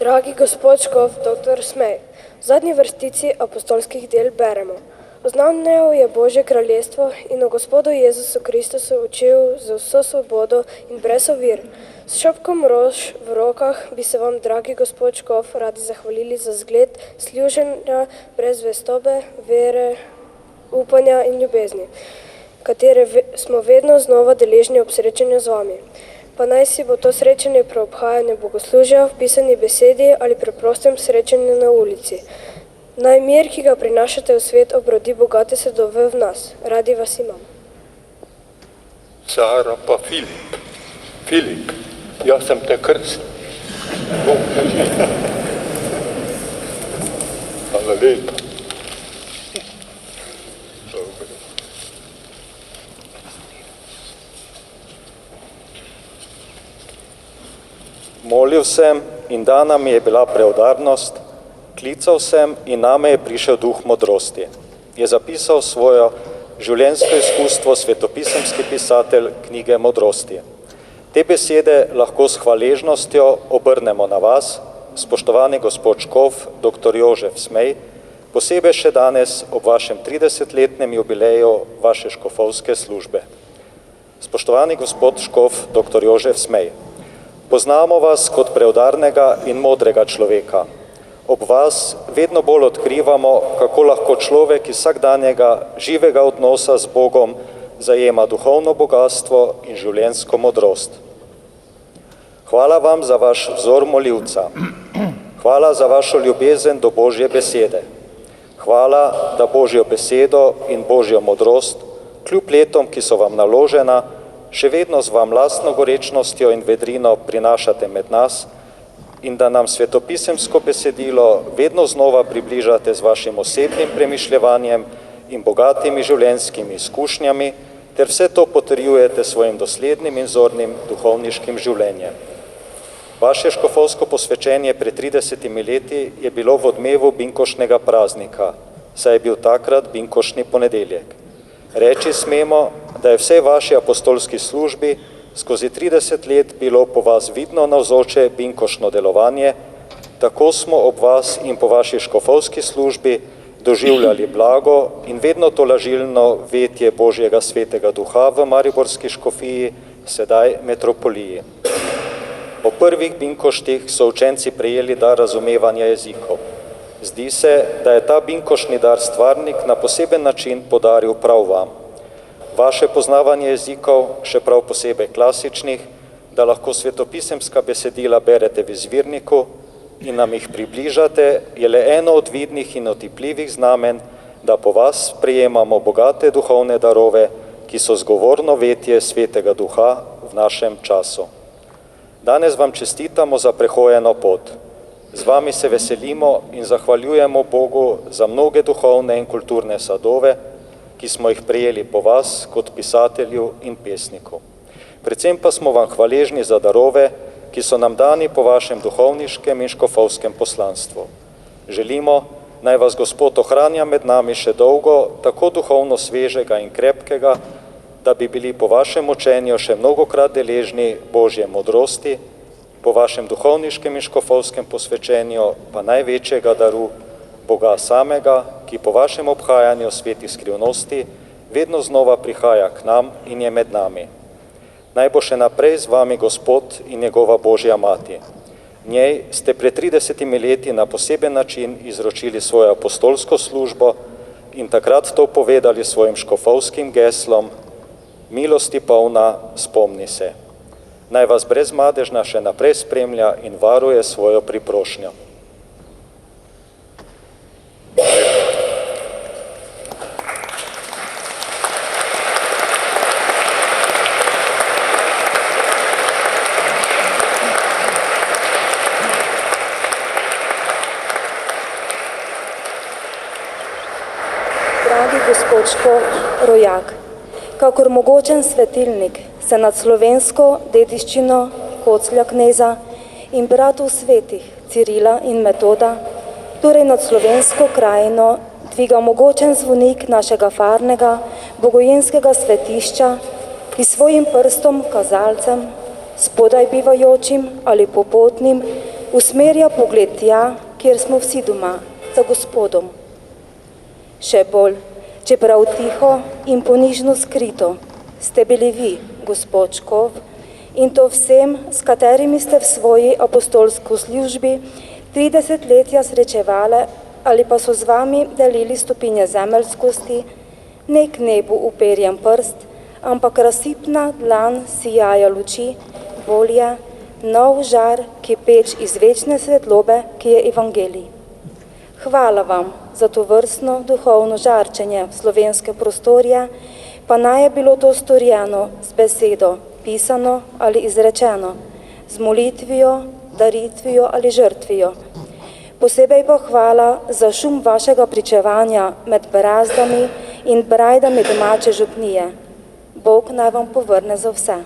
Dragi gospod škof, dr. Smej, v zadnji vrstici apostolskih del beremo. Oznanil je Božje kraljestvo in o Gospodu Jezusu Kristusu učil z vso svobodo in brez ovir. S šopkom rož v rokah bi se vam, dragi gospod škof, radi zahvalili za zgled služenja brez zvestobe, vere, upanja in ljubezni, katere smo vedno znova deležni ob srečanju z vami. Pa naj si bo to srečanje pri obhajanju bogoslužja v pisani besedi ali pri prostem srečanju na ulici. Naj mir, ki ga prinašate v svet, obrodi bogate sadove v nas. Radi vas imam. Sara pa Filip. Filip, jaz sem te krstil. Hvala lepa. Molil sem in dana mi je bila preudarnost, klical sem in name je prišel duh modrosti. Je zapisal svojo življenjsko izkustvo svetopisemski pisatelj knjige Modrosti. Te besede lahko s hvaležnostjo obrnemo na vas, spoštovani gospod škof, dr. Jožef Smej, posebej še danes ob vašem 30-letnem jubileju vaše škofovske službe. Spoštovani gospod škof, dr. Jožef Smej, poznamo vas kot preudarnega in modrega človeka. Ob vas vedno bolj odkrivamo, kako lahko človek iz vsakdanjega živega odnosa z Bogom zajema duhovno bogatstvo in življenjsko modrost. Hvala vam za vaš vzor molivca. Hvala za vašo ljubezen do Božje besede. Hvala, da Božjo besedo in Božjo modrost, kljub letom, ki so vam naložena, še vedno z vam lastno gorečnostjo in vedrino prinašate med nas in da nam svetopisemsko besedilo vedno znova približate z vašim osebnim premišljevanjem in bogatimi življenjskimi izkušnjami, ter vse to potrjujete svojim doslednim in zornim duhovniškim življenjem. Vaše škofovsko posvečenje pred 30 leti je bilo v odmevu binkošnega praznika, saj je bil takrat binkošni ponedeljek. Reči smemo, da je vsej vaši apostolski službi skozi 30 let bilo po vas vidno navzoče binkošno delovanje, tako smo ob vas in po vaši škofovski službi doživljali blago in vedno tolažilno vetje Božjega svetega duha v Mariborski škofiji, sedaj metropoliji. Po prvih binkoštih so učenci prejeli dar razumevanja jezikov. Zdi se, da je ta binkošni dar stvarnik na poseben način podaril prav vam. Vaše poznavanje jezikov, še prav posebej klasičnih, da lahko svetopisemska besedila berete v izvirniku in nam jih približate, je le eno od vidnih in otipljivih znamen, da po vas sprejemamo bogate duhovne darove, ki so zgovorno vetje svetega duha v našem času. Danes vam čestitamo za prehojeno pot. Z vami se veselimo in zahvaljujemo Bogu za mnoge duhovne in kulturne sadove, ki smo jih prejeli po vas kot pisatelju in pesniku. Predvsem pa smo vam hvaležni za darove, ki so nam dani po vašem duhovniškem in škofovskem poslanstvu. Želimo, naj vas Gospod ohranja med nami še dolgo, tako duhovno svežega in krepkega, da bi bili po vašem učenju še mnogokrat deležni Božje modrosti, po vašem duhovniškem in škofovskem posvečenju pa največjega daru Boga samega, ki po vašem obhajanju svetih skrivnosti vedno znova prihaja k nam in je med nami. Naj bo še naprej z vami Gospod in njegova Božja mati. Njej ste pred 30 leti na poseben način izročili svojo apostolsko službo in takrat to povedali svojim škofovskim geslom: milosti polna, spomni se. Naj vas brezmadežna še naprej spremlja in varuje svojo priprošnjo. Dragi gospod škof, rojak, kakor mogočen svetilnik se nad slovensko dediščino Koclja kneza in bratov svetih Cirila in Metoda, torej nad slovensko krajino, dviga mogočen zvonik našega farnega, bogojenskega svetišča, ki svojim prstom kazalcem, spodaj bivajočim ali popotnim, usmerja pogled tja, kjer smo vsi doma, za Gospodom. Še bolj, čeprav tiho in ponižno skrito, ste bili vi, gospod Škof, in to vsem, s katerimi ste v svoji apostolski službi 30 letja srečevali ali pa so z vami delili stopinje zemeljskosti, ne k nebu uperjen prst, ampak razsipna dlan sijaja luči, volje, nov žar, ki peč iz večne svetlobe, ki je evangelij. Hvala vam za to vrstno duhovno žarčenje v slovenske prostorje, pa naj je bilo to storjeno z besedo, pisano ali izrečeno, z molitvijo, daritvijo ali žrtvijo. Posebej pa hvala za šum vašega pričevanja med brazdami in brajdami domače župnije. Bog naj vam povrne za vse.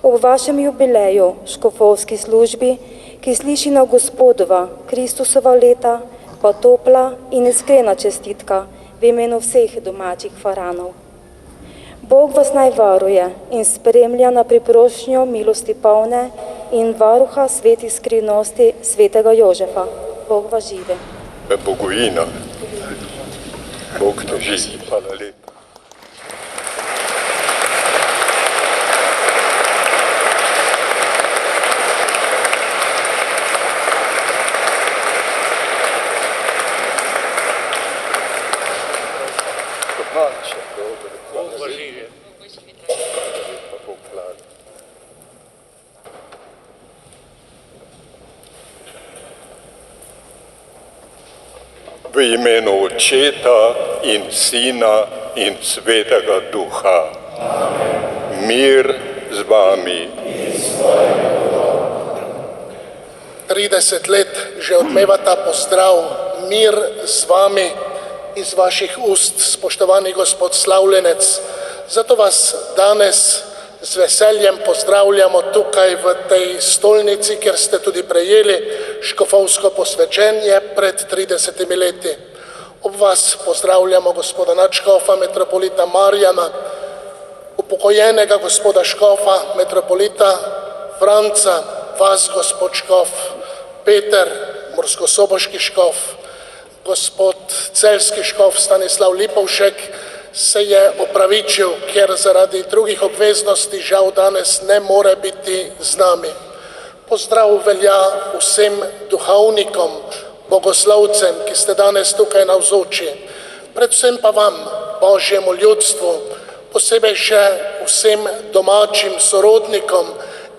Ob vašem jubileju, škofovski službi, ki sliši na Gospodova, Kristusova leta, pa topla in iskrena čestitka v imenu vseh domačih faranov. Bog vas naj varuje in spremlja na priprošnjo milosti polne in varuha svetih skrivnosti svetega Jožefa. Bog vas živi. Bogojina. Bog te živi. Hvala lepa. V imenu Očeta in Sina in Svetega Duha. Mir z vami. 30 let že odmeva ta pozdrav, mir z vami iz vaših ust, spoštovani gospod slavljenec. Zato vas danes z veseljem pozdravljamo tukaj v tej stolnici, kjer ste tudi prejeli škofovsko posvečenje pred 30 leti. Ob vas pozdravljamo gospoda nadškofa, metropolita Marjana, upokojenega gospoda škofa, metropolita Franca, vas, gospod škof, Peter, murskosoboški škof, gospod celjski škof Stanislav Lipovšek, se je opravičil, ker zaradi drugih obveznosti žal danes ne more biti z nami. Pozdrav velja vsem duhovnikom, bogoslovcem, ki ste danes tukaj navzoči, predvsem pa vam, Božjemu ljudstvu, posebej še vsem domačim sorodnikom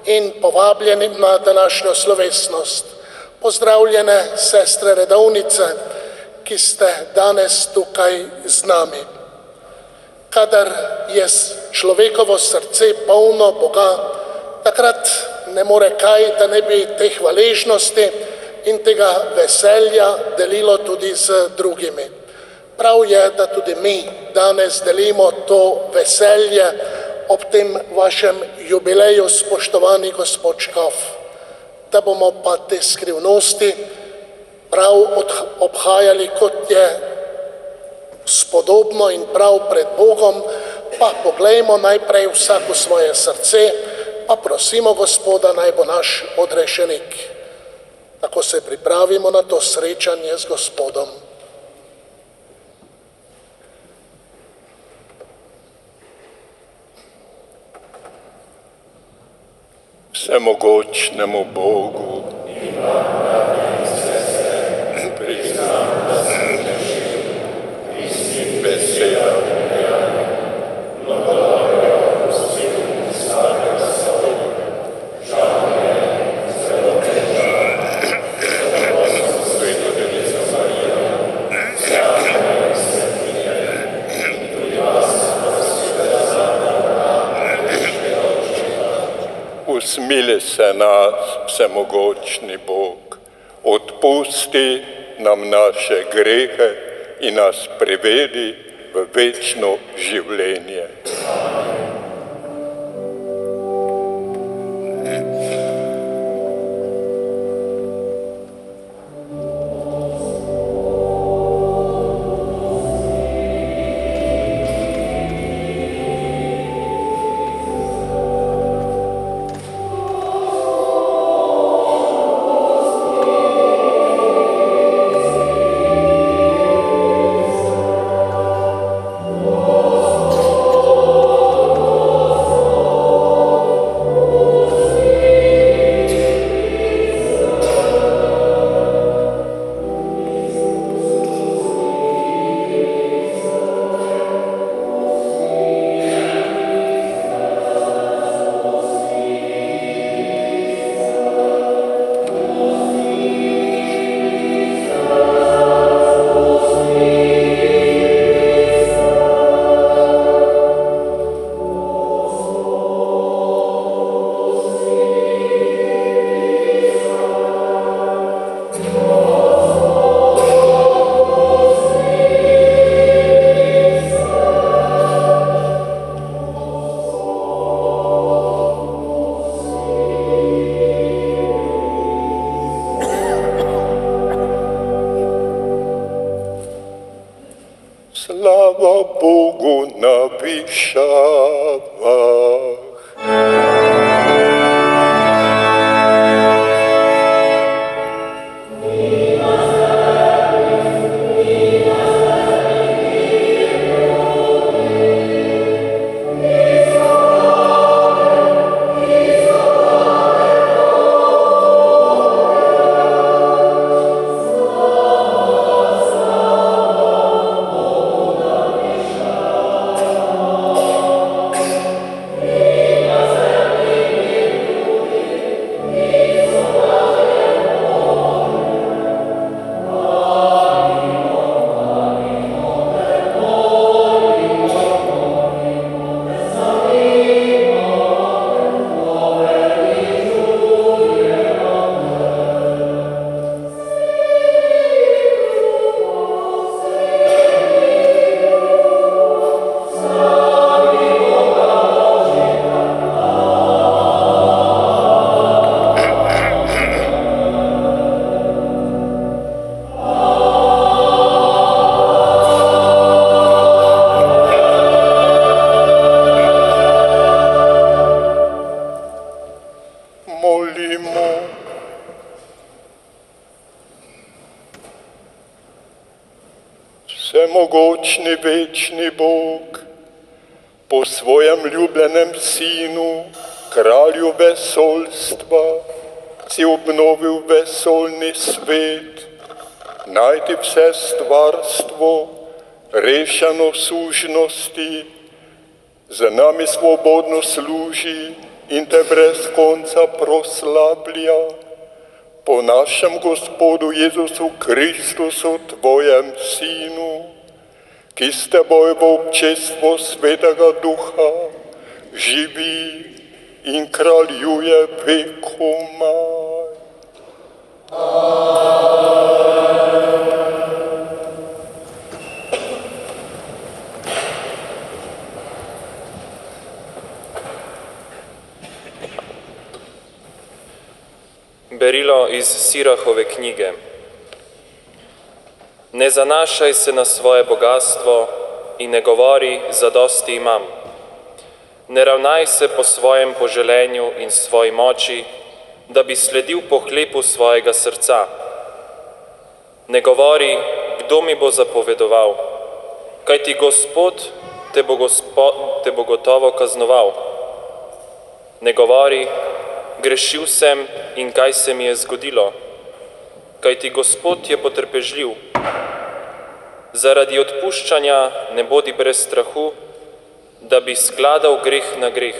in povabljenim na današnjo slovesnost. Pozdravljene sestre redovnice, ki ste danes tukaj z nami. Kadar je človekovo srce polno Boga, takrat ne more kaj, da ne bi te hvaležnosti in tega veselja delilo tudi z drugimi. Prav je, da tudi mi danes delimo to veselje ob tem vašem jubileju, spoštovani gospod škof, da bomo pa te skrivnosti prav obhajali, kot je spodobno in prav pred Bogom, pa poglejmo najprej vsako svoje srce, pa prosimo Gospoda, naj bo naš odrešenik. Tako se pripravimo na to srečanje z Gospodom. Vsemogočnemu Bogu Usmili se nas, vsemogočni Bog, odpusti nam naše grehe in nas privedi v večno življenje. višavah. Vsemogočni večni Bog, po svojem ljubljenem sinu, kralju vesoljstva, si obnovil vesoljni svet, najti vse stvarstvo, rešeno sužnosti, za nami svobodno služi in te brez konca proslablja. Po našem Gospodu Jezusu Kristusu, tvojem Sinu, ki s teboj v občestvu Svetega Duha živi in kraljuje vekomaj. Berilo iz Sirahove knjige. Ne zanašaj se na svoje bogatstvo in ne govori, zadosti imam. Ne ravnaj se po svojem poželenju in svoji moči, da bi sledil pohlepu svojega srca. Ne govori, kdo mi bo zapovedoval, kajti Gospod te bo gotovo kaznoval. Ne govori, grešil sem in kaj se mi je zgodilo, kajti Gospod je potrpežljiv. Zaradi odpuščanja ne bodi brez strahu, da bi skladal greh na greh.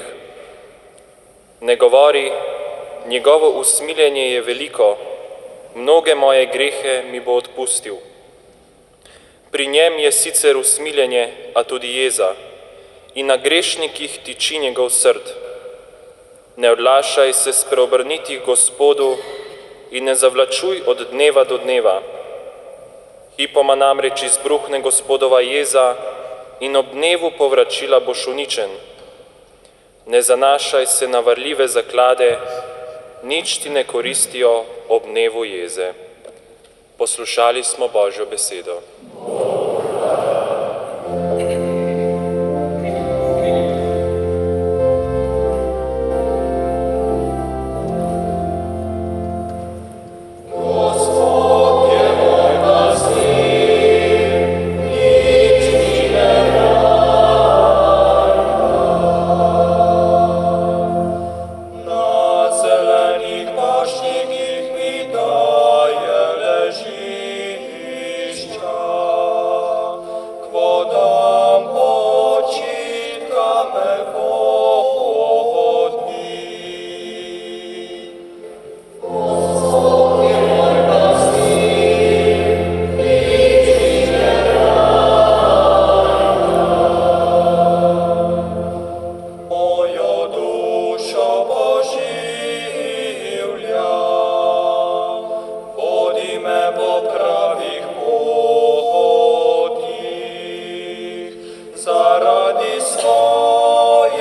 Ne govori, njegovo usmiljenje je veliko, mnoge moje grehe mi bo odpustil. Pri njem je sicer usmiljenje, a tudi jeza, in na grešnikih tiči njegov srd. Ne odlašaj se spreobrniti Gospodu in ne zavlačuj od dneva do dneva. Hipoma namreč izbruhne Gospodova jeza in ob dnevu povračila boš uničen. Ne zanašaj se na varljive zaklade, nič ti ne koristijo ob dnevu jeze. Poslušali smo Božjo besedo. Zaradi svojih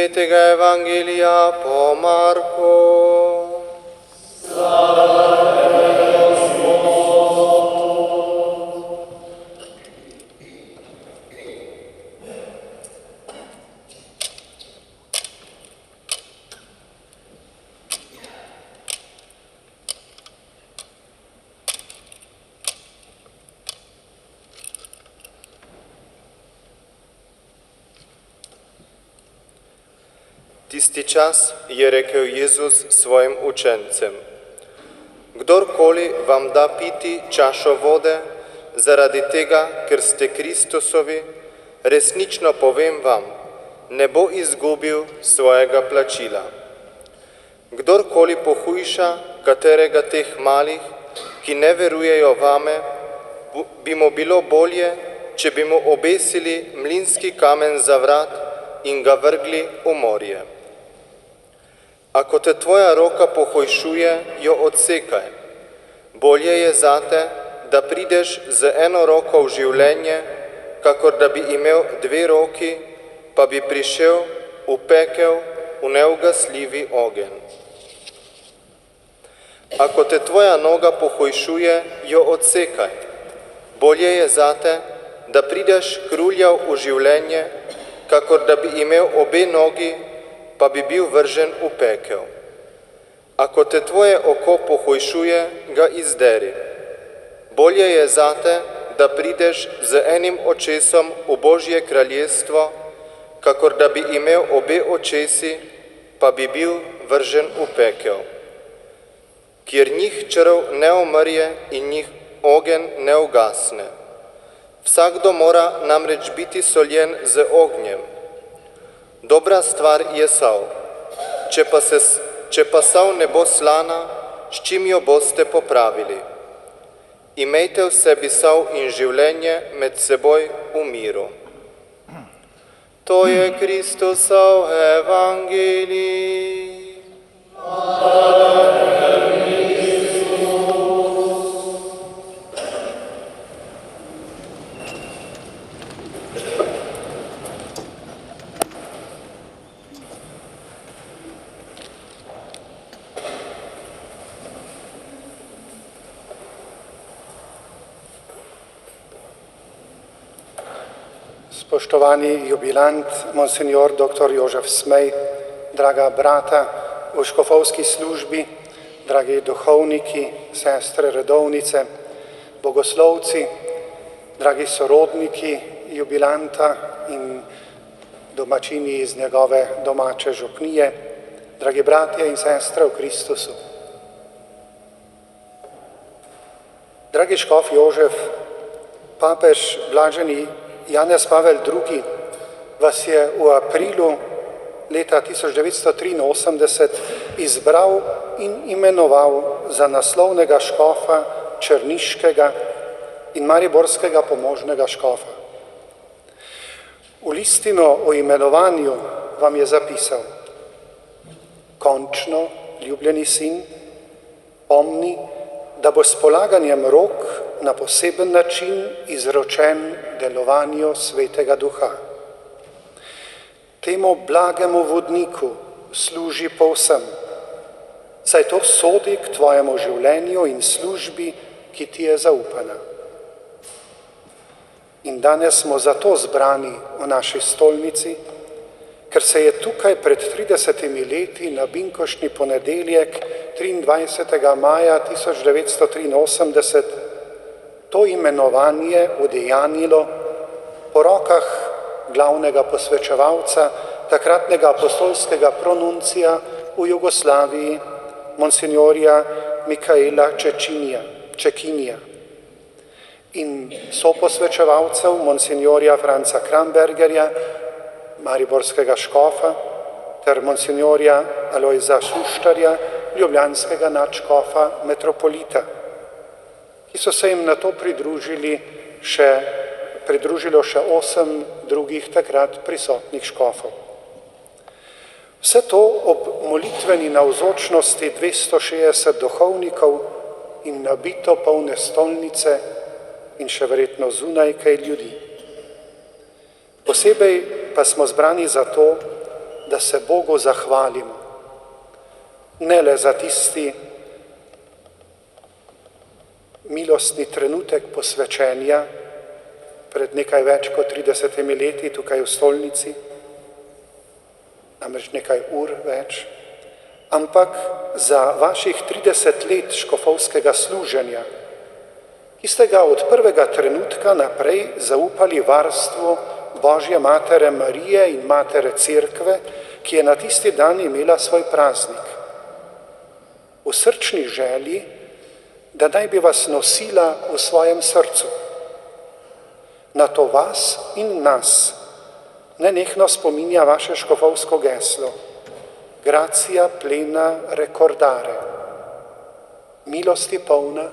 Svetega Evangelija po Marku. Tisti čas je rekel Jezus svojim učencem: Kdorkoli vam da piti čašo vode zaradi tega, ker ste Kristusovi, resnično povem vam, ne bo izgubil svojega plačila. Kdorkoli pohujša katerega teh malih, ki ne verujejo vame, bi mu bilo bolje, če bi mu obesili mlinski kamen za vrat in ga vrgli v morje. Ako te tvoja roka pohujšuje, jo odsekaj. Bolje je zate, da prideš z eno roko v življenje, kakor da bi imel dve roki, pa bi prišel v pekel, v neugasljivi ogenj. Ako te tvoja noga pohujšuje, jo odsekaj. Bolje je zate, da prideš kruljav v življenje, kakor da bi imel obe nogi, pa bi bil vržen v pekel. Ako te tvoje oko pohujšuje, ga izderi. Bolje je zate, da prideš z enim očesom v Božje kraljestvo, kakor da bi imel obe očesi, pa bi bil vržen v pekel. Kjer njih črv ne umrje in njih ogenj ne ugasne. Vsakdo mora namreč biti soljen z ognjem. Dobra stvar je sol. Če pa sol ne bo slana, s čim jo boste popravili? Imejte v sebi sol in življenje med seboj v miru. To je Kristusov evangelij. Amen. Spoštovani jubilant, monsignor dr. Jožef Smej, draga brata v škofovski službi, dragi duhovniki, sestre redovnice, bogoslovci, dragi sorodniki jubilanta in domačini iz njegove domače župnije, dragi bratje in sestre v Kristusu. Dragi škof Jožef, papež blaženi Janez Pavel II. Vas je v aprilu leta 1983 izbral in imenoval za naslovnega škofa črniškega in mariborskega pomožnega škofa. V listino o imenovanju vam je zapisal: končno, ljubljeni sin, pomni, da bo s polaganjem rok na poseben način izročen delovanju Svetega Duha. Temu blagemu vodniku služi povsem, saj to sodi k tvojemu življenju in službi, ki ti je zaupana. In danes smo zato zbrani v naši stolnici, ker se je tukaj pred 30 leti na binkoštni ponedeljek 23. maja 1983 to imenovanje udejanjilo po rokah glavnega posvečevalca, takratnega apostolskega pronuncija v Jugoslaviji, monsignorja Mikaela Čekinija in soposvečevalcev monsignorja Franca Krambergerja, mariborskega škofa, ter monsignorja Alojza Šuštarja, ljubljanskega nadškofa metropolita, ki so se jim na to pridružilo še 8 drugih takrat prisotnih škofov. Vse to ob molitveni navzočnosti 260 duhovnikov in nabito polne stolnice in še verjetno zunaj kaj ljudi. Posebej pa smo zbrani zato, da se Bogu zahvalimo, ne le za tisti milostni trenutek posvečenja pred nekaj več kot 30 leti tukaj v stolnici, namreč nekaj ur več, ampak za vaših 30 let škofovskega služenja, ki ste ga od prvega trenutka naprej zaupali varstvu Božje Matere Marije in Matere Cerkve, ki je na tisti dan imela svoj praznik. V srčni želji, da naj bi vas nosila v svojem srcu. Na to vas in nas nenehno spominja vaše škofovsko geslo: Gratia plena recordare. Milosti polna,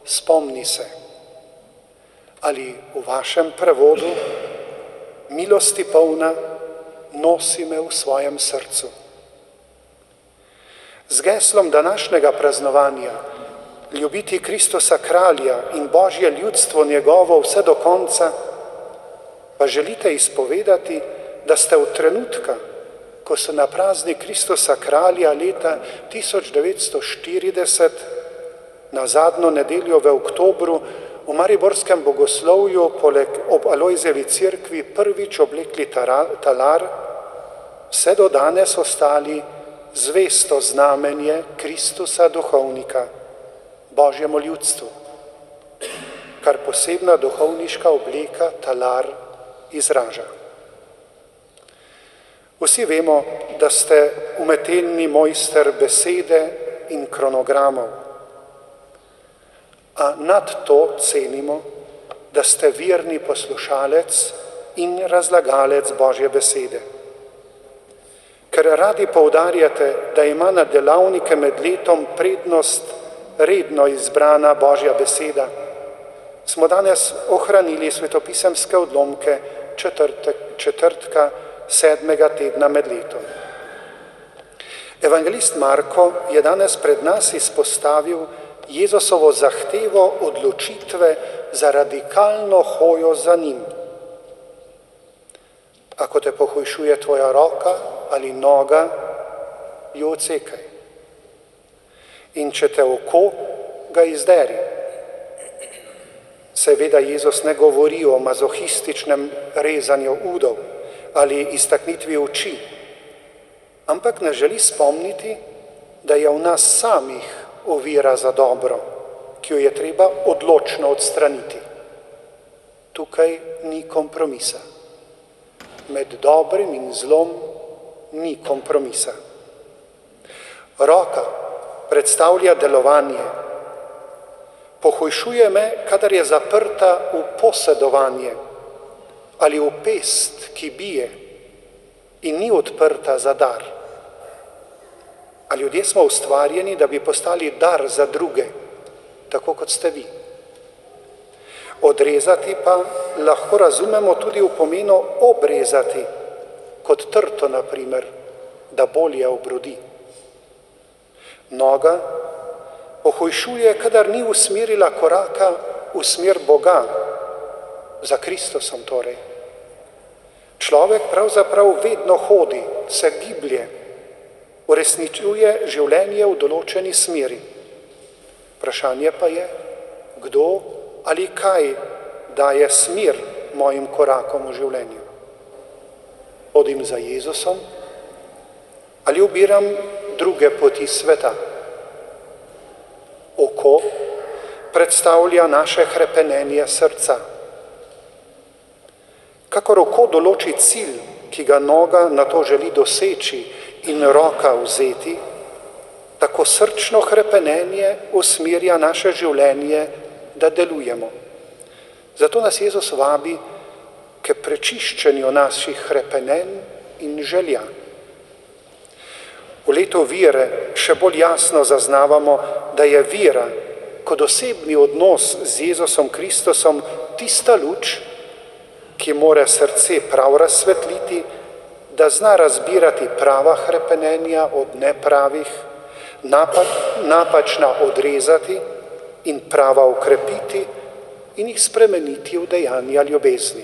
spomni se. Ali v vašem prevodu: milosti polna, nosi me v svojem srcu. Z geslom današnjega praznovanja ljubiti Kristusa kralja in Božje ljudstvo njegovo vse do konca, pa želite izpovedati, da ste v trenutka, ko so na praznik Kristusa kralja leta 1940 na zadnjo nedeljo v oktobru v mariborskem bogoslovju ob Alojzevi cerkvi prvič oblekli talar, vse do danes ostali zvesto znamenje Kristusa duhovnika, Božjemu ljudstvu, kar posebna duhovniška obleka talar izraža. Vsi vemo, da ste umetelni mojster besede in kronogramov, a nad to cenimo, da ste verni poslušalec in razlagalec Božje besede. Ker radi poudarjate, da ima na delavnike med letom prednost redno izbrana Božja beseda, smo danes ohranili svetopisemske odlomke četrtka 7. tedna med letom. Evangelist Marko je danes pred nas izpostavil Jezusovo zahtevo odločitve za radikalno hojo za njim. Ako te pohujšuje tvoja roka ali noga, jo odsekaj. In če te oko, ga izderi. Seveda Jezus ne govori o mazohističnem rezanju udov ali iztaknitvi oči, ampak nas želi spomniti, da je v nas samih ovira za dobro, ki jo je treba odločno odstraniti. Tukaj ni kompromisa. Med dobrim in zlom ni kompromisa. Roka predstavlja delovanje. Pohujšuje me, kadar je zaprta v posedovanje ali v pest, ki bije in ni odprta za dar. A ljudje smo ustvarjeni, da bi postali dar za druge, tako kot ste vi. Odrezati pa lahko razumemo tudi v pomenu obrezati, kot trto, na primer, da bolje obrodi. Noga pohujšuje, kadar ni usmerila koraka v smer Boga, za Kristusom torej. Človek pravzaprav vedno hodi, se giblje, uresničuje življenje v določeni smeri. Vprašanje pa je, kdo ali kaj daje smer mojim korakom v življenju. Hodim za Jezusom ali ubiram druge poti sveta. Oko predstavlja naše hrepenenje srca. Kakor oko določi cilj, ki ga noga na to želi doseči in roka vzeti, tako srčno hrepenenje usmerja naše življenje, da delujemo. Zato nas Jezus vabi k prečiščenju naših hrepenenj in želja. V letu vere še bolj jasno zaznavamo, da je vera kot osebni odnos z Jezusom Kristusom tista luč, ki mora srce prav razsvetliti, da zna razbirati prava hrepenenja od nepravih, napačna odrezati in prava ukrepiti in jih spremeniti v dejanja ljubezni.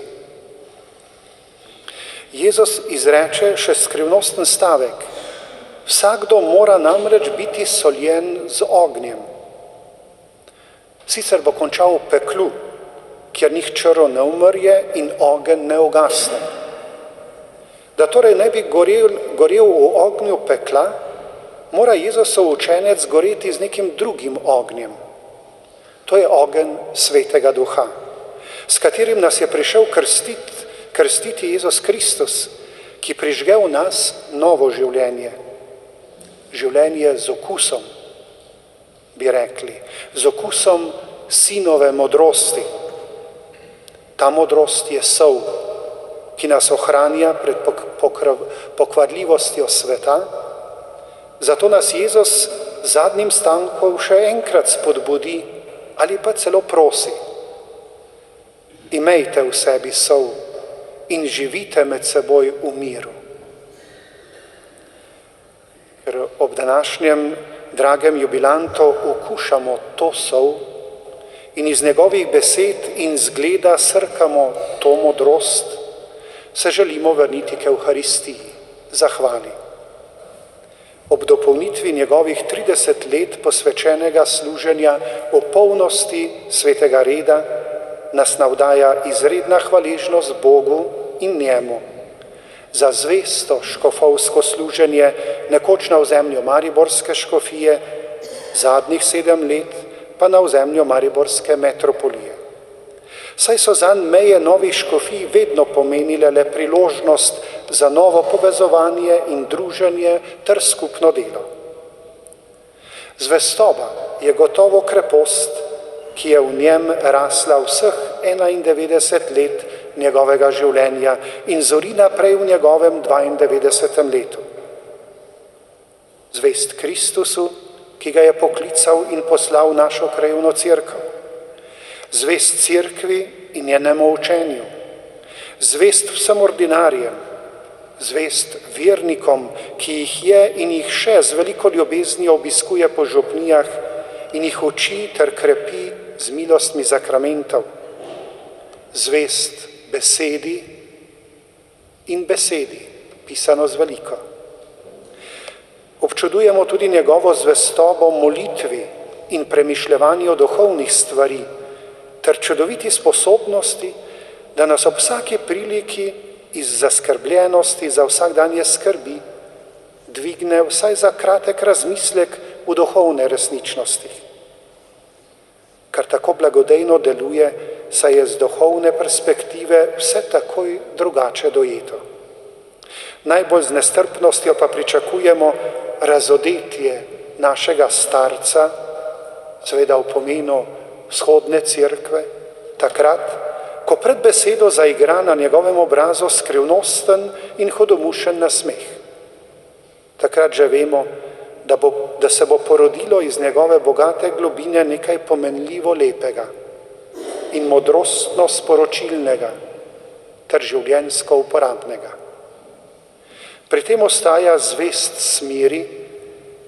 Jezus izreče še skrivnosten stavek. Vsakdo mora namreč biti soljen z ognjem. Sicer bo končal v peklu, kjer nihče ne umrje in ogenj ne ugasne. Da torej ne bi gorel v ognju pekla, mora Jezusov učenec goreti z nekim drugim ognjem. To je ogenj Svetega Duha, s katerim nas je prišel krstiti Jezus Kristus, ki prižge v nas novo življenje. Življenje z okusom, bi rekli, z okusom sinove modrosti. Ta modrost je sol, ki nas ohranja pred pokvarljivostjo sveta, zato nas Jezus zadnjim stankom še enkrat spodbudi ali pa celo prosi. Imejte v sebi sol in živite med seboj v miru. Ker ob današnjem dragem jubilantu okušamo to sol in iz njegovih besed in zgleda srkamo to modrost, se želimo vrniti k Evharistiji, zahvali. Ob dopolnitvi njegovih 30 let posvečenega služenja v polnosti svetega reda nas navdaja izredna hvaležnost Bogu in njemu za zvesto škofovsko služenje nekoč na ozemlju Mariborske škofije, zadnjih 7 let pa na ozemlju Mariborske metropolije. Saj so zanj meje novih škofij vedno pomenile le priložnost za novo povezovanje in druženje ter skupno delo. Zvestoba je gotovo krepost, ki je v njem rasla vseh 91 let njegovega življenja in zori naprej v njegovem 92. letu. Zvest Kristusu, ki ga je poklical in poslal našo krajevno cerkev. Zvest cerkvi in njenemu učenju. Zvest vsem ordinarjem. Zvest vernikom, ki jih je in jih še z veliko ljubeznijo obiskuje po župnijah in jih uči ter krepi z milostmi sakramentov. Zvest besedi in besedi, pisano z veliko. Občudujemo tudi njegovo zvestobo molitvi in premišljevanju duhovnih stvari, ter čudoviti sposobnosti, da nas ob vsaki priliki iz zaskrbljenosti za vsakdanje skrbi dvigne vsaj za kratek razmislek v duhovne resničnosti. Kar tako blagodejno deluje, saj je z duhovne perspektive vse takoj drugače dojeto. Najbolj z nestrpnostjo pa pričakujemo razodetje našega starca, seveda v pomenu vzhodne cerkve, takrat, ko pred besedo zaigra na njegovem obrazu skrivnosten in hudomušen nasmeh. Takrat že vemo, da se bo porodilo iz njegove bogate globine nekaj pomenljivo lepega in modrostno sporočilnega ter življenjsko uporabnega. Pri tem ostaja zvest smeri,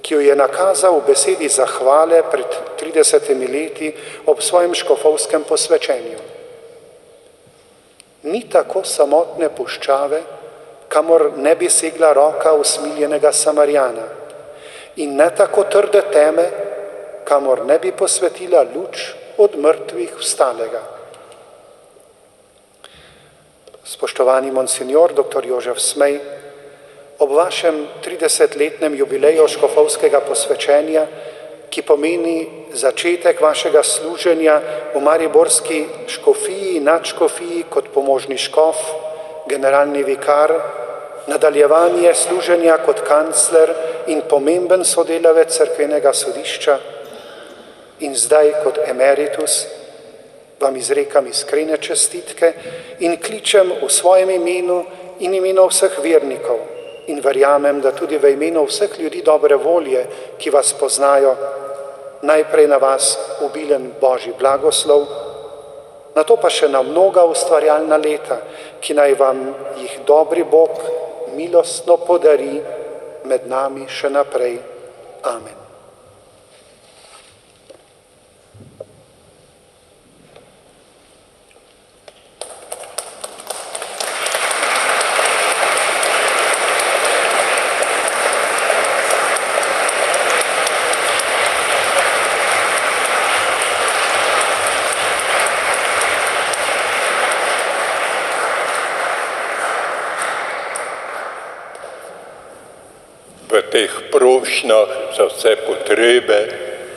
ki jo je nakazal v besedi zahvale pred 30 leti ob svojem škofovskem posvečenju. Ni tako samotne puščave, kamor ne bi segla roka usmiljenega Samarijana, in ne tako trde teme, kamor ne bi posvetila luč od mrtvih vstalega. Spoštovani monsignor dr. Jožef Smej, ob vašem 30-letnem jubileju škofovskega posvečenja, ki pomeni začetek vašega služenja v mariborski škofiji in nadškofiji kot pomožni škof, generalni vikar, nadaljevanje služenja kot kancler in pomemben sodelavec cerkvenega sodišča in zdaj kot emeritus, vam izrekam iskrene čestitke in kličem v svojem imenu in imenu vseh vernikov in verjamem, da tudi v imenu vseh ljudi dobre volje, ki vas poznajo, najprej na vas obilen Božji blagoslov, nato pa še na mnoga ustvarjalna leta, ki naj vam jih dobri Bog milostno podari med nami še naprej. Amen. V teh prošnjah za vse potrebe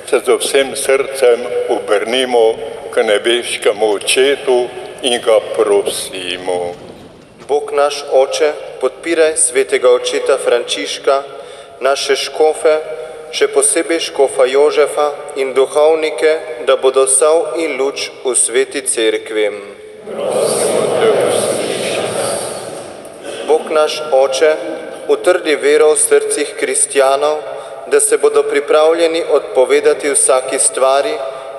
se z vsem srcem obrnimo k nebeškemu Očetu in ga prosimo. Bog naš Oče, podpiraj svetega očeta Frančiška, naše škofe, še posebej škofa Jožefa in duhovnike, da bodo sol in luč v sveti cerkvi. Bog naš Oče, utrdi vero v srcih kristjanov, da se bodo pripravljeni odpovedati vsaki stvari,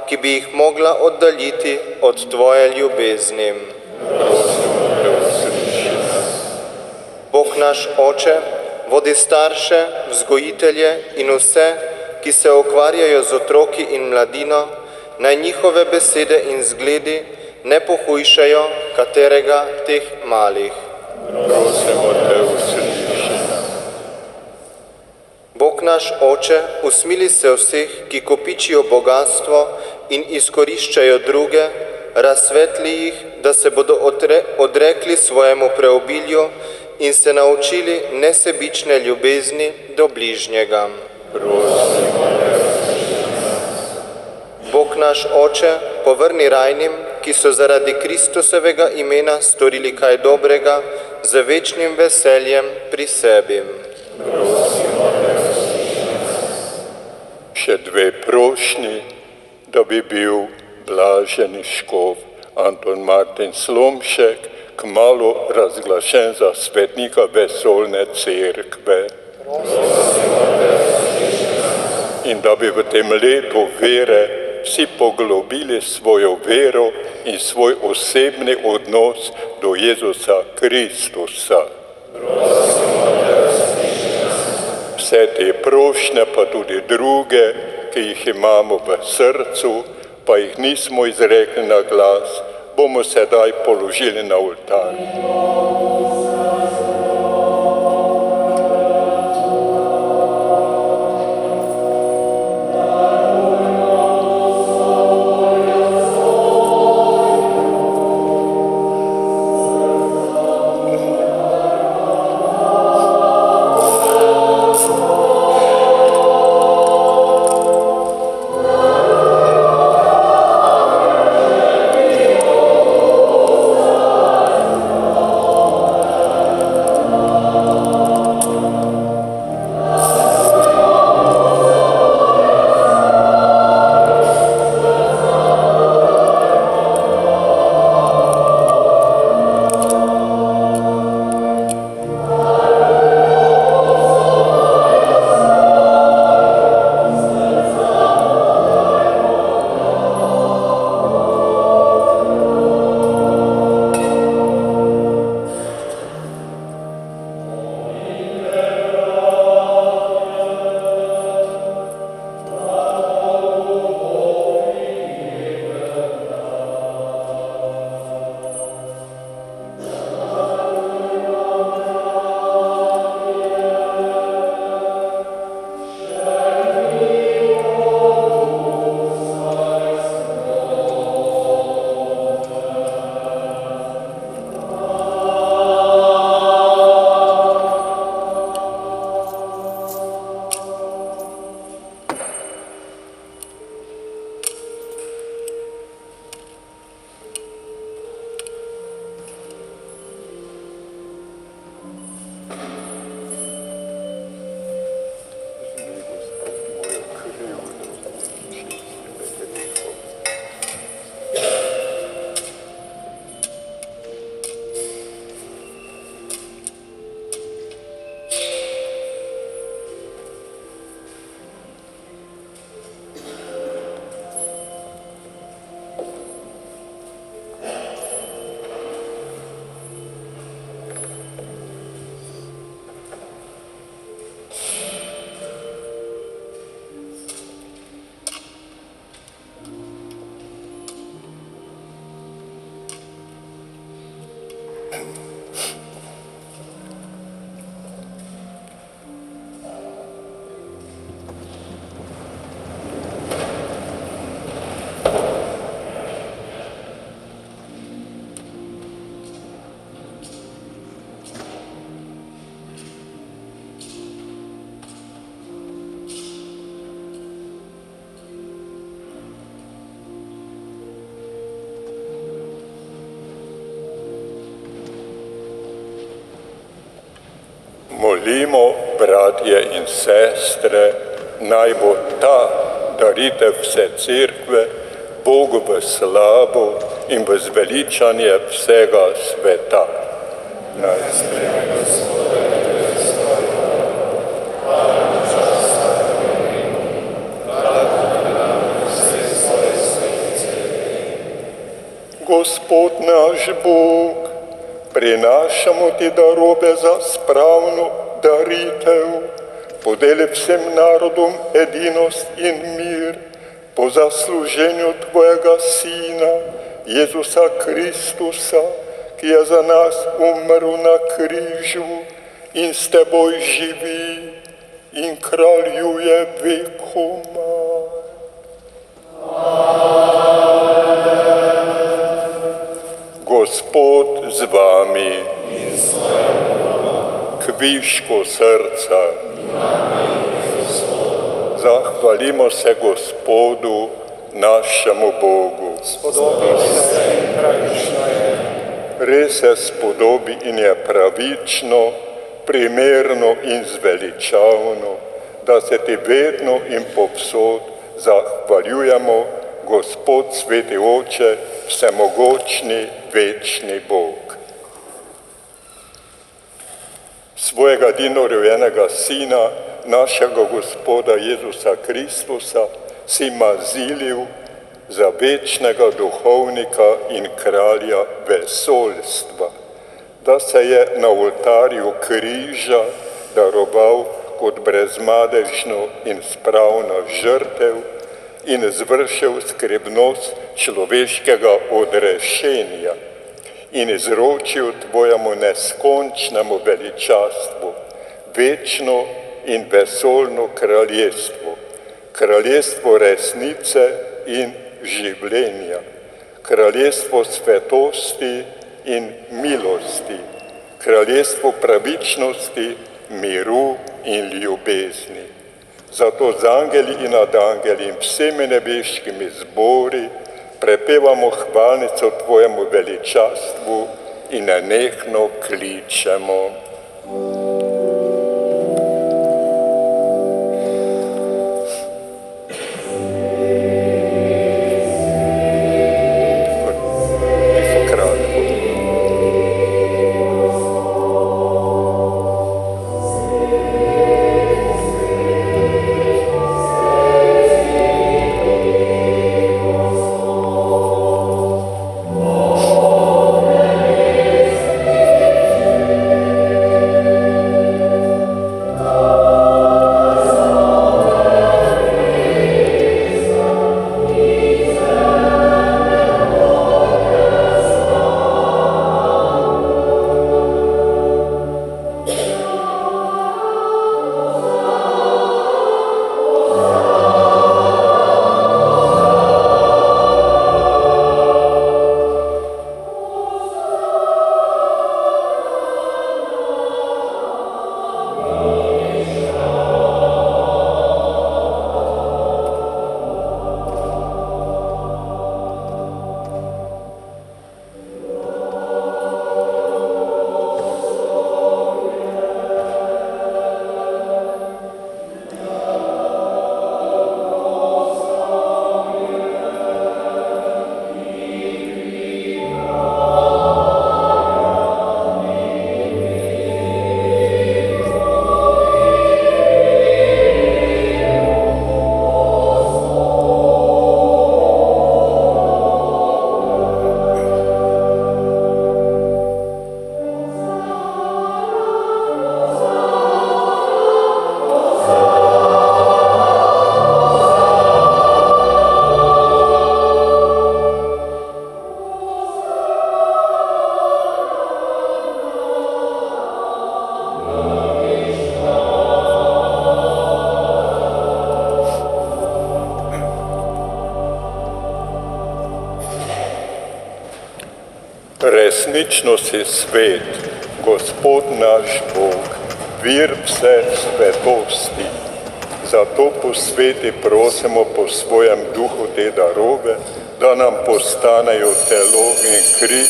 ki bi jih mogla oddaljiti od tvoje ljubezni. Bog naš Oče, vodi starše, vzgojitelje in vse, ki se ukvarjajo z otroki in mladino, naj njihove besede in zgledi ne pohujšajo katerega teh malih. Prosimo te, usliši. Bog naš Oče, usmili se vseh, ki kopičijo bogatstvo in izkoriščajo druge, razsvetli jih, da se bodo odrekli svojemu preobilju in se naučili nesebične ljubezni do bližnjega. Bog naš Oče, povrni rajnim, ki so zaradi Kristusovega imena storili kaj dobrega, z večnim veseljem pri sebi. Še dve prošnji, da bi bil blaženi škof Anton Martin Slomšek kmalu razglašen za svetnika vesoljne cerkve. In da bi v tem letu vere vsi poglobili svojo vero in svoj osebni odnos do Jezusa Kristusa. Vse te prošnje, pa tudi druge, ki jih imamo v srcu, pa jih nismo izrekli na glas, bomo sedaj položili na oltar. molimo, bratje in sestre, naj bo ta daritev vse cerkve Bogu v slavo in v zveličanje vsega sveta. Naj Gospod naš Bog, prinašamo ti darobe za spravno daritev, podeli vsem narodom edinost in mir po zasluženju tvojega Sina, Jezusa Kristusa, ki je za nas umrl na križu in s teboj živi in kraljuje vekomaj. Gospod z vami, kviško srca, zahvalimo se Gospodu, našemu Bogu. Res se spodobi in je pravično, primerno in zveličavno, da se ti vedno in povsod zahvaljujemo, Gospod sveti Oče, vsemogočni, večni Bog. Svojega edinorojenega Sina, našega Gospoda Jezusa Kristusa, si mazilil za večnega duhovnika in kralja vesoljstva, da se je na oltarju križa daroval kot brezmadežno in spravna žrtev in zvršil skrbnost človeškega odrešenja in izročil tvojemu neskončnemu veličastvu, večno in vesoljno kraljestvo, kraljestvo resnice in življenja, kraljestvo svetosti in milosti, kraljestvo pravičnosti, miru in ljubezni. Zato z angeli in nad angeli in vsemi nebeškimi zbori prepevamo hvalnico tvojemu veličastvu in nenehno kličemo. Resnično si svet, Gospod naš Bog, vir vse svetosti. Zato po sveti prosimo po svojem duhu te darove, da nam postanejo telo in kri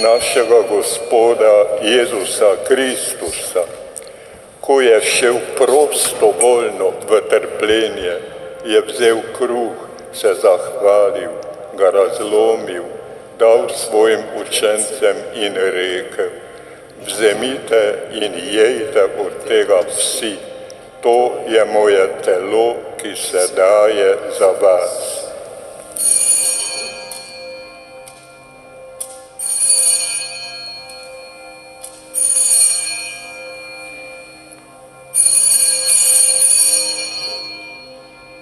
našega Gospoda Jezusa Kristusa. Ko Ko je šel prostovoljno v trpljenje, je vzel kruh, se zahvalil, ga razlomil, dal svojim učencem in rekel: vzemite in jejte od tega vsi, to je moje telo, ki se daje za vas.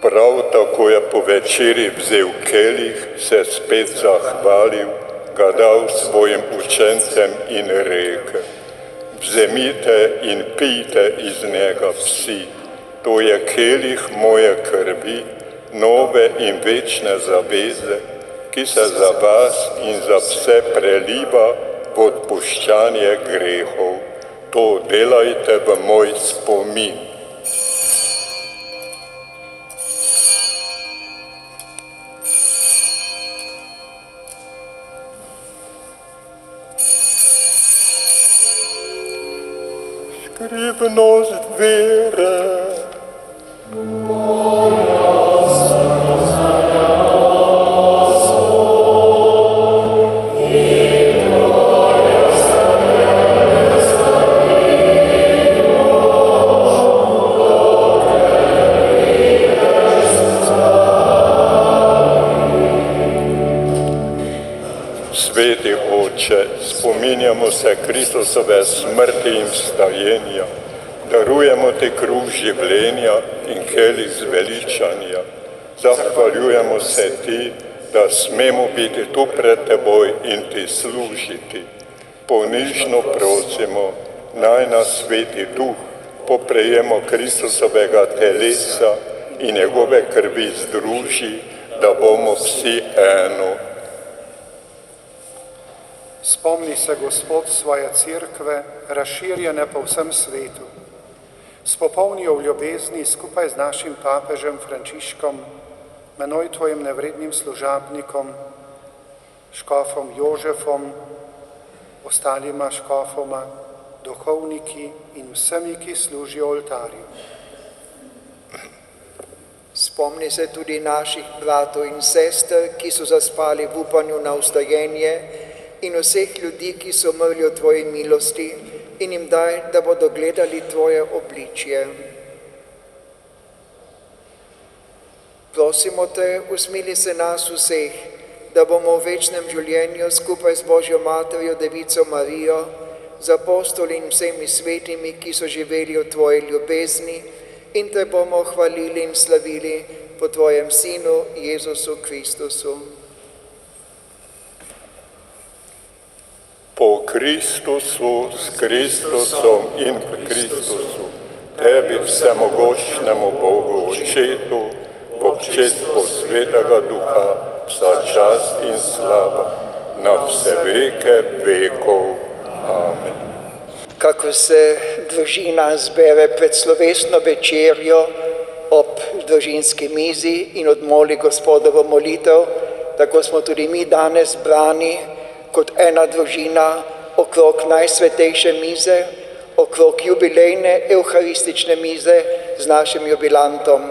Prav tako je po večeri vzel kelih, se spet zahvalil, ga dal svojim učencem in rekel: vzemite in pijte iz njega vsi, to je kelih moje krvi, nove in večne zaveze, ki se za vas in za vse preliva v odpuščanje grehov. To delajte v moj spomin. Skrivnost vere. Sveti Oče, spominjamo se Kristusove smrti in vstajenja, darujemo Ti kruh življenja in kelih zveličanja. Zahvaljujemo se Ti, da smemo biti tu pred Teboj in Ti služiti. Ponižno prosimo, naj nas Sveti Duh po prejemu Kristusovega telesa in njegove krvi združi, da bomo vsi eno. Spomni se, Gospod, svoje cerkve, razširjene po vsem svetu. Spopolni jo v ljubezni skupaj z našim papežem Frančiškom, menoj Tvojim nevrednim služabnikom, škofom Jožefom, ostalima škofoma, duhovniki in vsemi, ki služijo oltarju. Spomni se tudi naših bratov in sester, ki so zaspali v upanju na vstajenje, in vseh ljudi, ki so umrli v Tvoji milosti, in jim daj, da bodo gledali Tvoje obličje. Prosimo Te, usmili se nas vseh, da bomo v večnem življenju skupaj z Božjo Materjo, Devico Marijo, z apostoli in vsemi svetimi, ki so živeli v Tvoji ljubezni, in Te bomo hvalili in slavili po Tvojem Sinu, Jezusu Kristusu. Po Kristusu, s Kristusom in v Kristusu, Tebi vsemogočnemu Bogu Očetu, v občestvu Svetega Duha, vsa čast in slava, na vse veke vekov. Amen. Kako se družina zbere pred slovesno večerjo ob družinski mizi in odmoli Gospodovo molitev, tako smo tudi mi danes zbrani kot ena družina okrog najsvetejše mize, okrog jubilejne evharistične mize z našim jubilantom.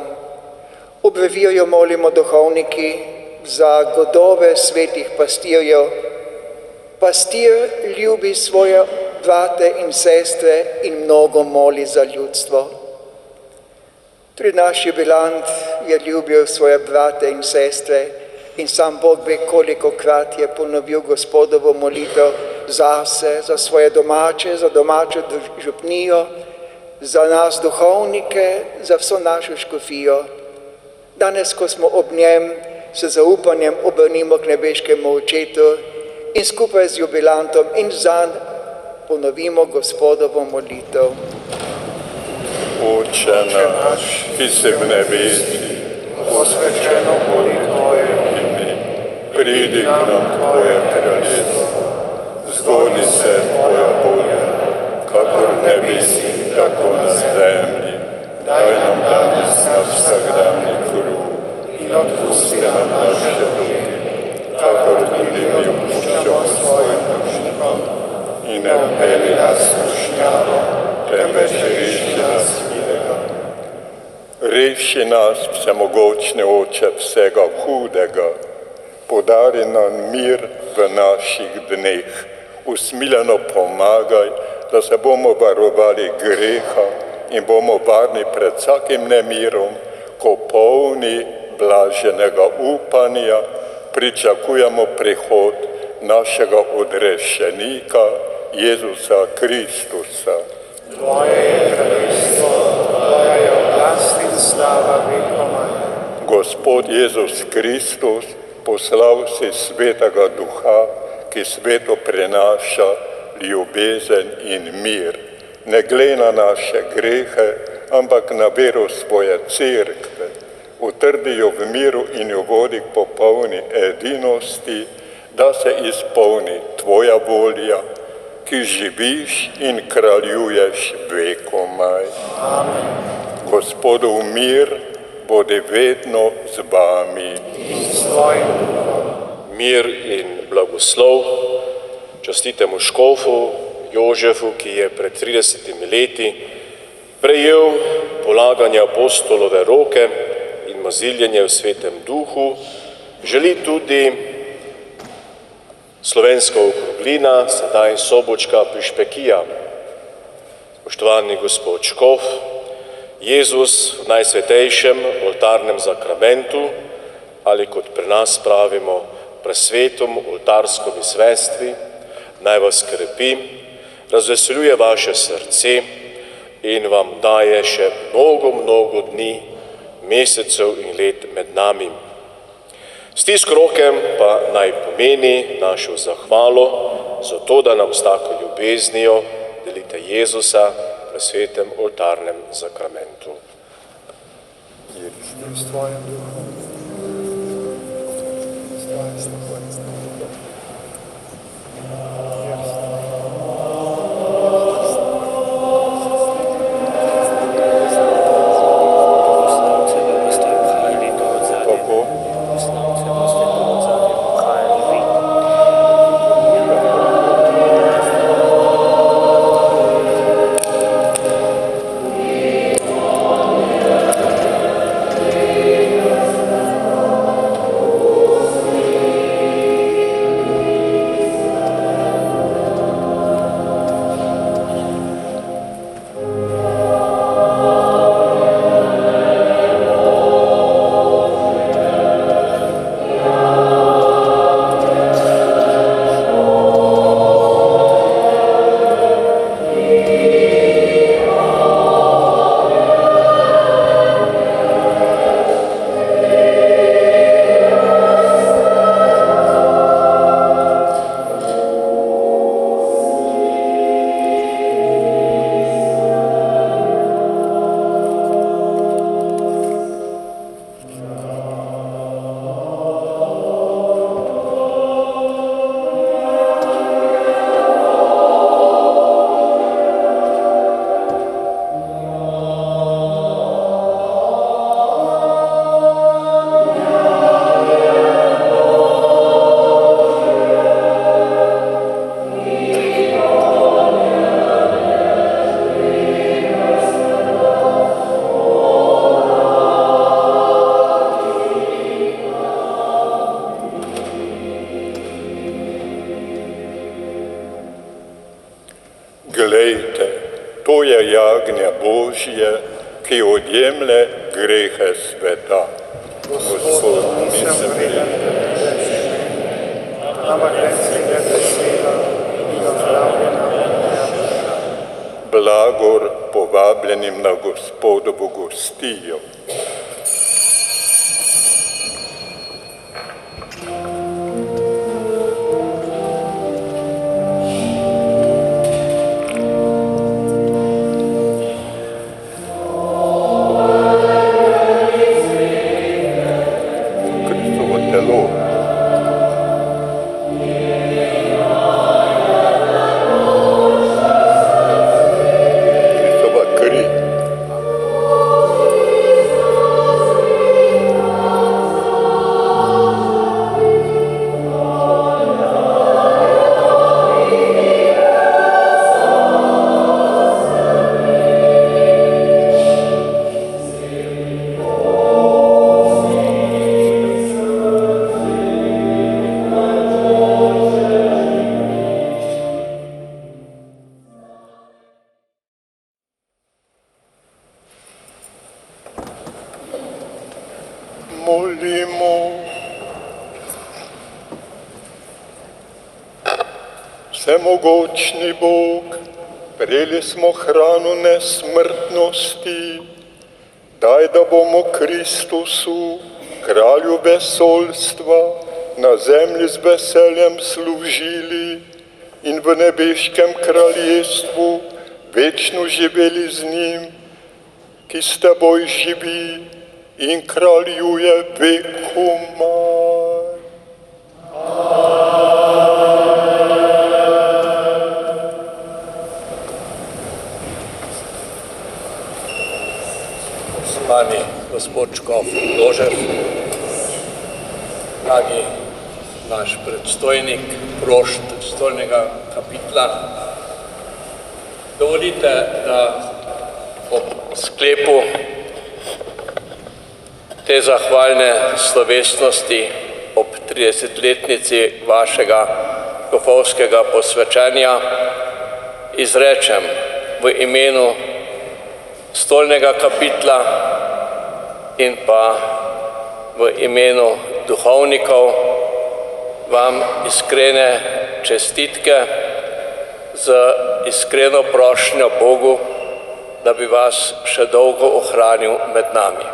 Ob brevijo molimo duhovniki za godove svetih pastirjev. Pastir ljubi svoje brate in sestre in mnogo moli za ljudstvo. Tudi naš jubilant je ljubil svoje brate in sestre in sam Bog ve, kolikokrat je ponovil Gospodovo molitev zase, za svoje domače, za domačo župnijo, za nas duhovnike, za vso našo škofijo. Danes, ko smo ob njem, se zaupanjem obrnimo k nebeškemu Očetu in skupaj z jubilantom in zanj ponovimo Gospodovo molitev. Oče naš, ki si v nebesih, Posvečeno bodi Tvoje ime, pridi k nam Tvoje kraljestvo, zgodi se Tvoja volja, kakor v nebesih, tako na zemlji. Daj nam danes naš vsakdanji kruh in odpusti nam naše dolge, kakor tudi mi odpuščamo svojim dolžnikom, in ne vpelji nas v skušnjavo, temveč reši nas hudega. Reši nas, vsemogočni Oče, vsega hudega, podari nam mir v naših dneh, usmiljeno pomagaj, da se bomo varovali greha in bomo varni pred vsakim nemirom, ko polni blaženega upanja pričakujemo prihod našega odrešenika Jezusa Kristusa. Tvoje je kraljestvo, tvoja je oblast in slava vekomaj. Gospod Jezus Kristus, poslal si Svetega Duha, ki svetu prinaša ljubezen in mir. Ne glej na naše grehe, ampak na vero svoje cerkve. Utrdi jo v miru in jo vodi k popolni edinosti, da se izpolni tvoja volja, ki živiš in kraljuješ vekomaj. Amen. Gospodov mir bodi vedno z vami. S tvojim duhom. Mir in blagoslov častitemu škofu Jožefu, ki je pred 30 leti prejel polaganje apostolove roke in maziljenje v Svetem Duhu, želi tudi slovenska okroglina, sedaj Sobočka Pišpekija. Spoštovani gospod škof, Jezus v najsvetejšem oltarnem zakramentu, ali kot pri nas pravimo presvetom oltarskom izvestvi, naj vas krepi, razveseljuje vaše srce in vam daje še mnogo dni, mesecev in let med nami. Stisk roke pa naj pomeni našo zahvalo za to, da nam s tako ljubeznijo delite Jezusa v svetem oltarnem zakramentu. S tvojim duhom. S tvojim duhom. Glejte, to je jagnje Božje, ki odjemlje grehe sveta. Gospod, nisem vreden, ampak reci le beseda in ozdravljena moja duša. Blagor povabljenim na Gospodovo gostijo. Vsemogočni Bog, prejeli smo hrano nesmrtnosti, daj, da bomo Kristusu, kralju vesoljstva, na zemlji z veseljem služili in v nebeškem kraljestvu večno živeli z njim, ki s teboj živi in kraljuje vekomaj. Spoštovani gospod škof Jožef, dragi naš predstojnik, prošt stolnega kapitla, dovolite, da ob sklepu te zahvalne slovesnosti ob 30-letnici vašega škofovskega posvečenja izrečem v imenu stolnega kapitla in pa v imenu duhovnikov vam iskrene čestitke z iskreno prošnjo Bogu, da bi vas še dolgo ohranil med nami.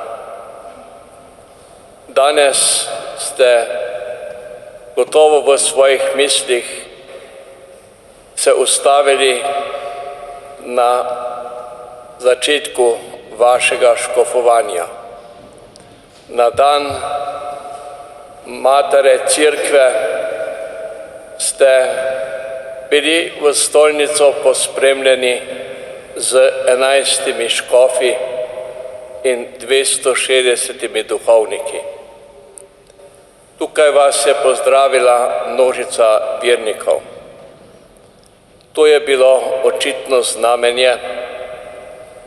Danes ste gotovo v svojih mislih se ustavili na začetku vašega škofovanja, na dan Matere Cerkve ste bili v stolnico pospremljeni z 11 škofi in 260 duhovniki. Tukaj vas je pozdravila množica vernikov. To je bilo očitno znamenje,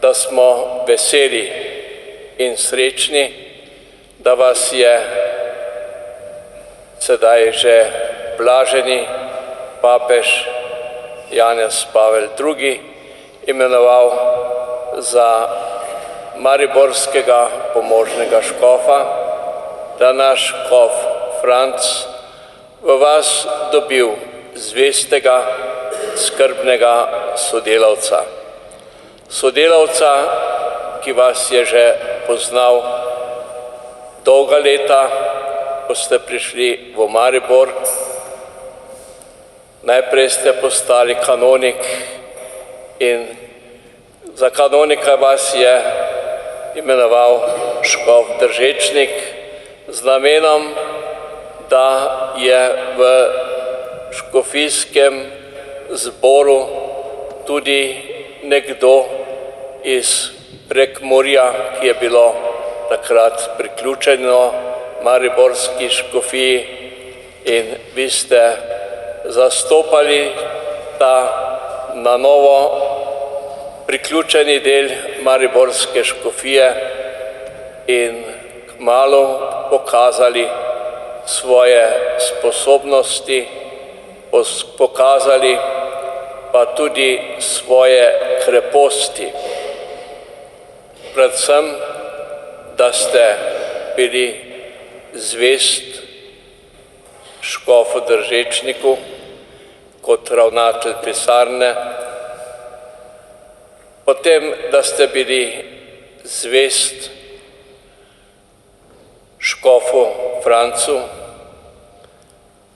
da smo veseli in srečni, da vas je sedaj že blaženi papež Janez Pavel II. Imenoval za mariborskega pomožnega škofa, da naš škof Franc v vas dobil zvestega, skrbnega sodelavca. Sodelavca, ki vas je že poznal dolga leta, ko ste prišli v Maribor. Najprej ste postali kanonik in za kanonika vas je imenoval škof Držečnik z namenom, da je v škofijskem zboru tudi nekdo iz Prekmurja, ki je bilo takrat priključeno mariborski škofiji, in vi ste zastopali ta na novo priključeni del mariborske škofije in kmalu pokazali svoje sposobnosti, pokazali pa tudi svoje kreposti. Predvsem, da ste bili zvest škofu Držečniku kot ravnatelj pisarne, potem, da ste bili zvest škofu Francu,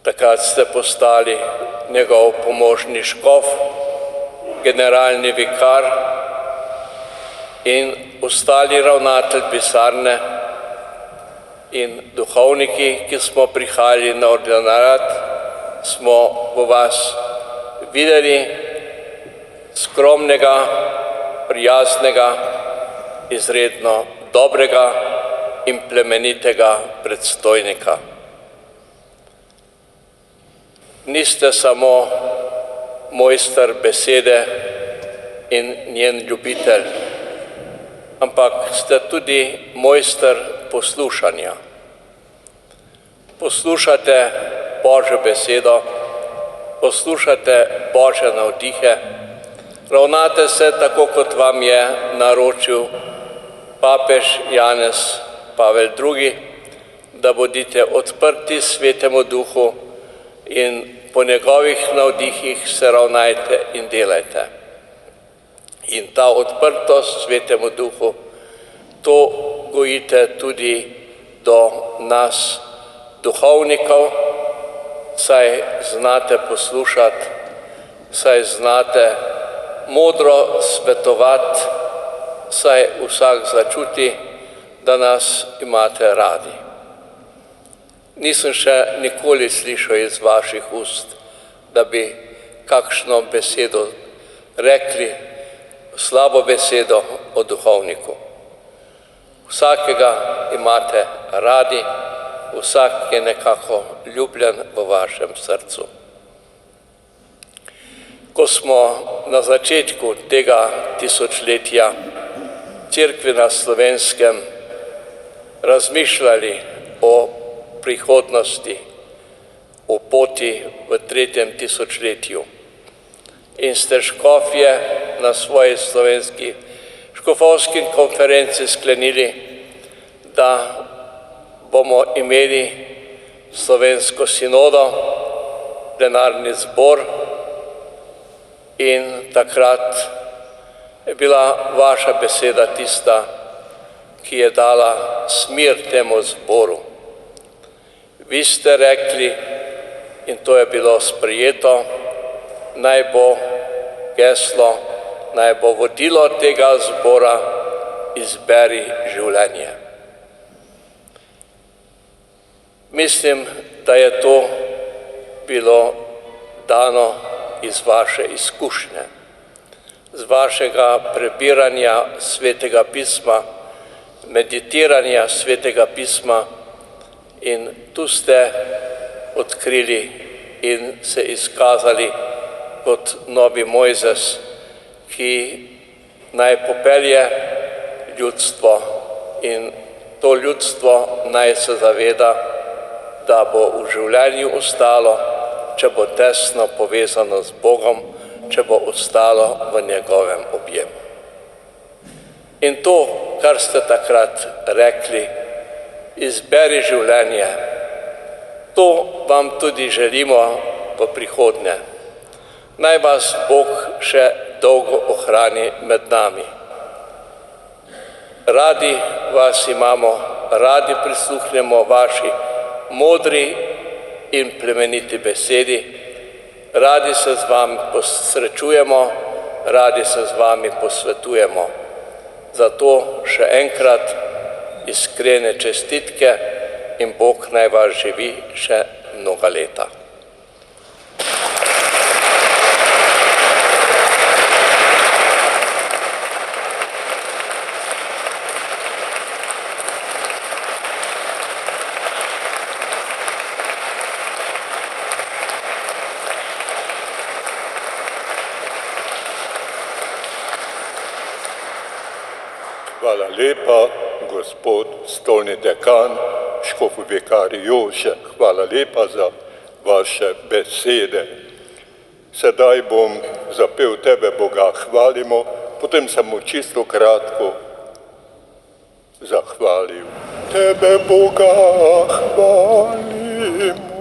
takrat ste postali njegov pomožni škof, generalni vikar in ostali ravnatelj pisarne in duhovniki, ki smo prihajali na ordinarat, smo v vas videli skromnega, prijaznega, izredno dobrega in plemenitega predstojnika. Niste samo mojster besede in njen ljubitelj, ampak ste tudi mojster poslušanja. Poslušate Božjo besedo, poslušate Božje navdihe, ravnate se tako, kot vam je naročil papež Janez Pavel II., da bodite odprti Svetemu Duhu in po njegovih navdihih se ravnajte in delajte. In ta odprtost Svetemu Duhu, to gojite tudi do nas, duhovnikov, saj znate poslušati, saj znate modro svetovati, saj vsak začuti, da nas imate radi. Nisem še nikoli slišal iz vaših ust, da bi kakšno besedo rekli, slabo besedo o duhovniku. Vsakega imate radi, vsak je nekako ljubljen v vašem srcu. Ko smo na začetku tega tisočletja Cerkve na Slovenskem razmišljali o prihodnosti, o poti v 3. tisočletju in ste škofje na svoji slovenski škofovski konferenci sklenili, da bomo imeli slovensko sinodo, plenarni zbor, in takrat je bila vaša beseda tista, ki je dala smer temu zboru. Vi ste rekli, in to je bilo sprejeto, naj bo geslo, naj bo vodilo tega zbora, izberi življenje. Mislim, da je to bilo dano iz vaše izkušnje, z vašega prebiranja Svetega pisma, meditiranja Svetega pisma, in tu ste odkrili in se izkazali kot novi Mojzes, ki naj popelje ljudstvo, in to ljudstvo naj se zaveda, da bo v življenju ostalo, če bo tesno povezano z Bogom, če bo ostalo v njegovem objemu. In to, kar ste takrat rekli, izberi življenje, to vam tudi želimo v prihodnje. Naj vas Bog še dolgo ohrani med nami. Radi vas imamo, radi prisluhnemo vaši modri in plemeniti besedi, radi se z vami posrečujemo, radi se z vami posvetujemo. Zato še enkrat iskrene čestitke in Bog naj vas živi še mnoga leta. Hvala lepa, gospod stolni dekan, škofovikar Jože, hvala lepa za vaše besede. Sedaj bom zapel Tebe, Boga, hvalimo, potem samo čisto kratko zahvalil. Tebe, Boga, hvalimo.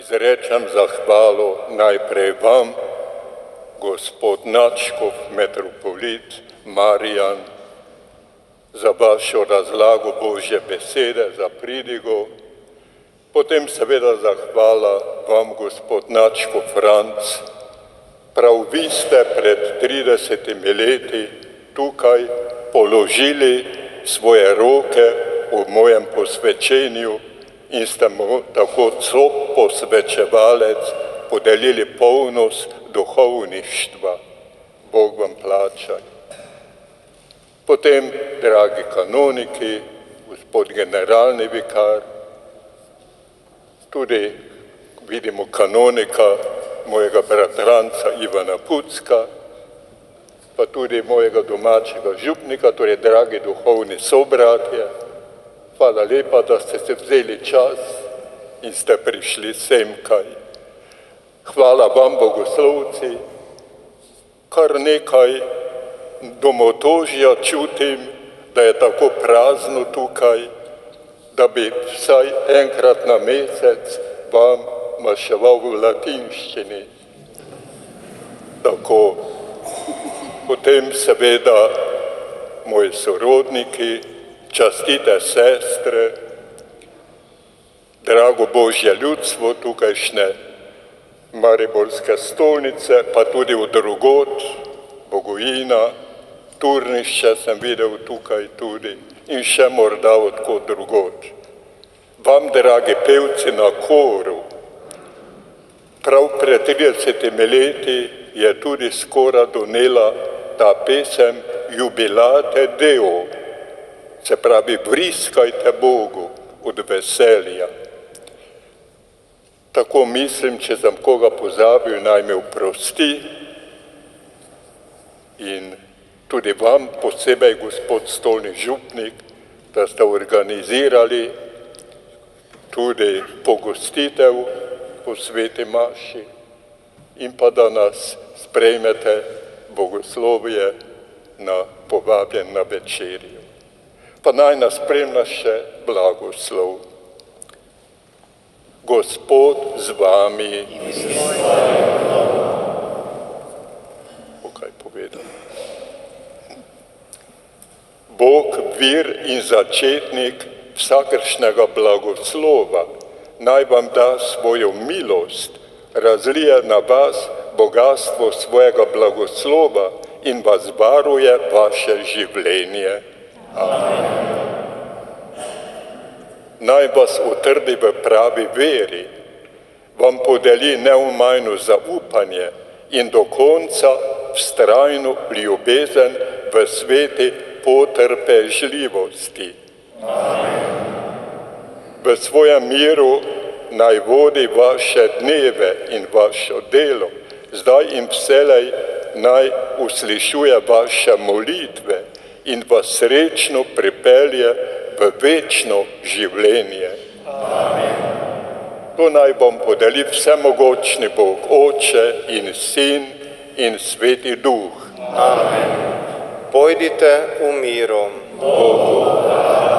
izrečem zahvalo najprej vam, gospod Načkov, metropolit Marijan, za vašo razlago Božje besede, za pridigo. Potem seveda zahvala vam, gospod Načkov Franc. Prav vi ste pred 30 leti tukaj položili svoje roke v mojem posvečenju in ste mu tako posvečevalec podelili polnost duhovništva. Bog vam plača. Potem, dragi kanoniki, gospod generalni vikar, tudi vidimo kanonika mojega bratranca Ivana Pucka, pa tudi mojega domačega župnika, torej dragi duhovni sobratje. Hvala lepa, da ste se vzeli čas in ste prišli semkaj. Hvala vam, bogoslovci, kar nekaj domotožja čutim, da je tako prazno tukaj, da bi vsaj enkrat na mesec vam maševal v latinščini. Tako, potem seveda moji sorodniki, častite sestre, drago Božje ljudstvo tukajšnje Mariborske stolnice, pa tudi v drugod, Bogojina, Turnišče sem videl tukaj tudi in še morda odkot drugod. Vam, dragi pevci na koru, prav pred 30 leti je tudi skoraj donela ta pesem Jubilate Deo, se pravi vriskajte Bogu od veselja. Tako mislim, če sem koga pozabil, naj me oprosti. In tudi vam posebej, gospod stolni župnik, da ste organizirali tudi pogostitev po sveti maši in pa da nas sprejmete bogoslovje na povabljen na večerjo. Pa naj nas spremlja še blagoslov. Gospod z vami. Kaj povedal? Bog, vir in začetnik vsakršnega blagoslova, naj vam da svojo milost, razlije na vas bogatstvo svojega blagoslova in vas varuje vaše življenje. Amen. Naj vas utrdi v pravi veri, vam podeli neomajno zaupanje in do konca vztrajno ljubezen v sveti potrpežljivosti. Amen. V svojem miru naj vodi vaše dneve in vaše delo, zdaj in vselej naj uslišuje vaše molitve in vas srečno pripelje v večno življenje. Amen. To naj vam podeli vsemogočni Bog, Oče in Sin in Sveti Duh. Amen. Pojdite v miru. Bogu.